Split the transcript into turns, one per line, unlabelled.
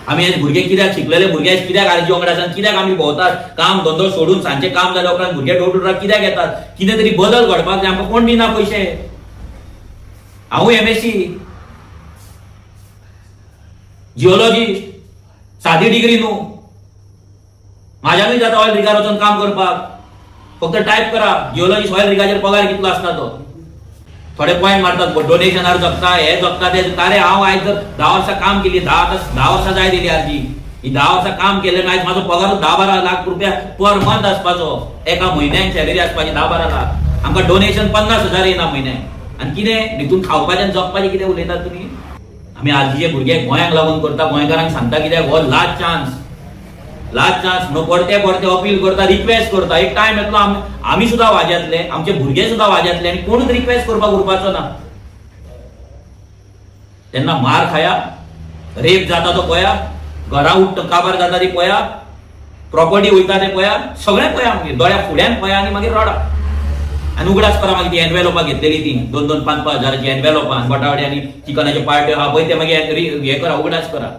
आम्ही हे भुरगे कित्याक शिकलेले भुरगे कित्याक आरजी वांगडाच्यान कित्याक आमी भोंवतात काम धंदो सोडून सांजे काम जाल्या उपरांत भुरगे डोर कित्याक येतात कितें तरी बदल घडपाक जाय आमकां कोण दिना पयशे हांवूय MSc जिओलॉजिस्ट सादी डिग्री न्हू म्हाज्यानूय जाता ऑयल रिगार वचून काम करपाक फक्त टायप करा जिओलॉजिस्ट ऑयल रिगाचेर पगार कितलो आसता तो थोडे पॉइंट मारतात डोनेशनार जगता हे जगता ते अरे हांव आयज जर 10 वर्सां काम केली 10 वर्सां जाय दिली आरजी ही 10 वर्सां काम केलें आयज म्हाजो पगार 10-12 लाख रुपया पर मंथ आसपाचो एका म्हयन्याक सॅलरी आसपाची 10-12 लाख आमकां डोनेशन 50,000 येना म्हयन्याक आनी कितें भितून खावपाचें जगपाचें कितें उलयतात तुमी आमी आरजीचे भुरगे गोंयांक लागून करता गोंयकारांक सांगता कित्याक हो लास्ट चान्स न्हू परते अपील करता रिक्वेस्ट करता एक टायम येतलो आमी सुद्दां वाजेतले आमचे भुरगे सुद्दां वाजेतले आनी कोणूच रिक्वेस्ट करपाक उरपाचो ना तेन्ना मार खाया रेप जाता तो पळया घरा काबार जाता ती पळया प्रॉपर्टी वयता ते पळया सगळें पळया आमगे दोळ्या फुड्यान पळया आनी मागीर रडा आनी उगडास करा मागीर ती एनवेलोपां घेतलेली ती 2-5 हजाराची एनवेलोपां गोटावडी आनी चिकनाचे पार्ट्यो आहा पळय ते मागीर हे करा उगडास करा